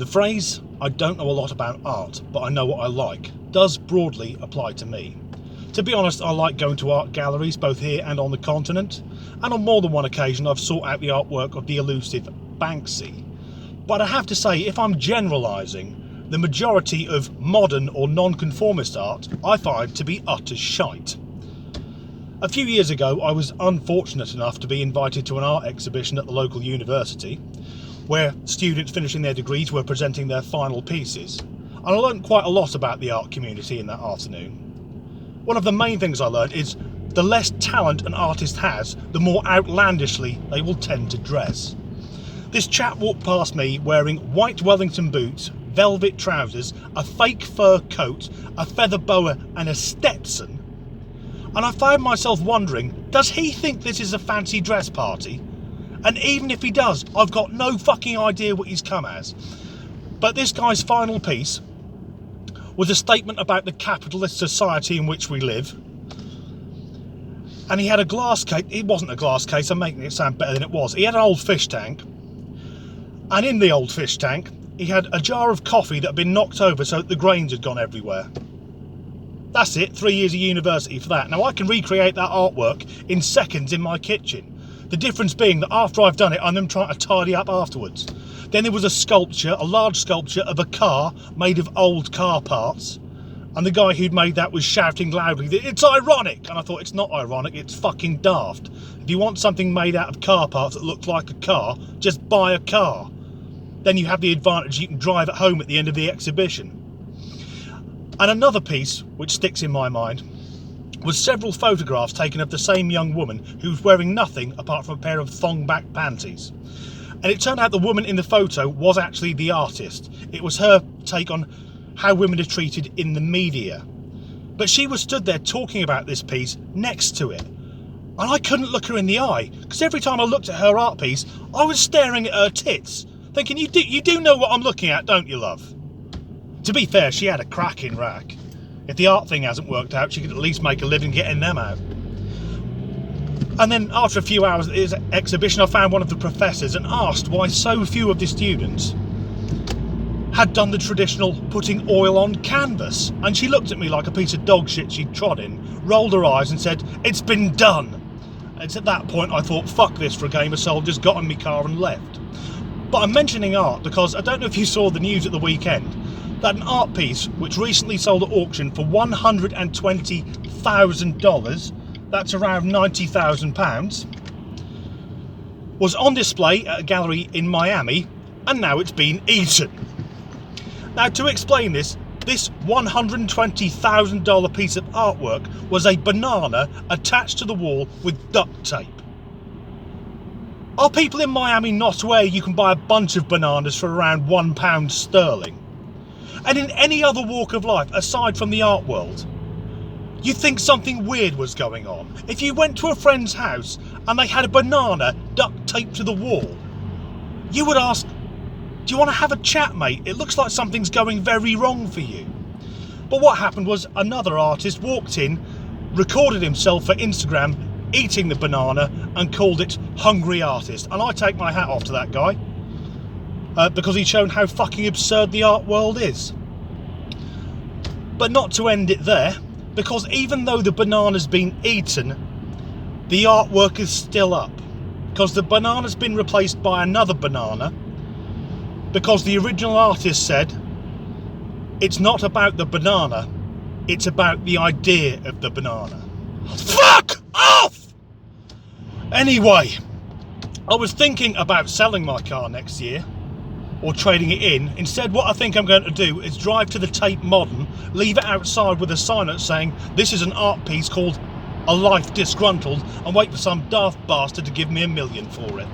The phrase, "I don't know a lot about art, but I know what I like," does broadly apply to me. To be honest, I like going to art galleries both here and on the continent, and on more than one occasion I've sought out the artwork of the elusive Banksy. But I have to say, if I'm generalising, the majority of modern or non-conformist art I find to be utter shite. A few years ago I was unfortunate enough to be invited to an art exhibition at the local university, where students finishing their degrees were presenting their final pieces, and I learned quite a lot about the art community in that afternoon. One of the main things I learned is the less talent an artist has, the more outlandishly they will tend to dress. This chap walked past me wearing white Wellington boots, velvet trousers, a fake fur coat, a feather boa and a Stetson, and I found myself wondering, does he think this is a fancy dress party? And even if he does, I've got no fucking idea what he's come as. But this guy's final piece was a statement about the capitalist society in which we live. And he had a glass case. It wasn't a glass case, I'm making it sound better than it was. He had an old fish tank. And in the old fish tank, he had a jar of coffee that had been knocked over so that the grains had gone everywhere. That's it, 3 years of university for that. Now I can recreate that artwork in seconds in my kitchen. The difference being that after I've done it, I'm then trying to tidy up afterwards. Then there was a sculpture, a large sculpture of a car made of old car parts. And the guy who'd made that was shouting loudly that it's ironic. And I thought, it's not ironic, it's fucking daft. If you want something made out of car parts that looks like a car, just buy a car. Then you have the advantage you can drive it home at the end of the exhibition. And another piece, which sticks in my mind, was several photographs taken of the same young woman who was wearing nothing apart from a pair of thong-back panties. And it turned out the woman in the photo was actually the artist. It was her take on how women are treated in the media. But she was stood there talking about this piece next to it. And I couldn't look her in the eye, because every time I looked at her art piece, I was staring at her tits, thinking, you do know what I'm looking at, don't you, love? To be fair, she had a cracking rack. If the art thing hasn't worked out, she could at least make a living getting them out. And then after a few hours at this exhibition, I found one of the professors and asked why so few of the students had done the traditional putting oil on canvas. And she looked at me like a piece of dog shit she'd trod in, rolled her eyes and said, "It's been done." And it's at that point I thought, fuck this for a game of soldiers, got in my car and left. But I'm mentioning art because I don't know if you saw the news at the weekend that an art piece which recently sold at auction for $120,000, that's around £90,000, was on display at a gallery in Miami, and now it's been eaten. Now, to explain this $120,000 piece of artwork was a banana attached to the wall with duct tape. Are people in Miami not aware you can buy a bunch of bananas for around £1 sterling? And in any other walk of life, aside from the art world, you'd think something weird was going on. If you went to a friend's house and they had a banana duct taped to the wall, you would ask, "Do you want to have a chat, mate? It looks like something's going very wrong for you." But what happened was another artist walked in, recorded himself for Instagram eating the banana and called it Hungry Artist. And I take my hat off to that guy. Because he's shown how fucking absurd the art world is. But not to end it there, because even though the banana's been eaten, the artwork is still up. Because the banana's been replaced by another banana, because the original artist said, it's not about the banana, it's about the idea of the banana. Fuck off! Anyway, I was thinking about selling my car next year, or trading it in. Instead, what I think I'm going to do is drive to the Tate Modern, leave it outside with a sign up saying this is an art piece called A Life Disgruntled, and wait for some daft bastard to give me $1 million for it.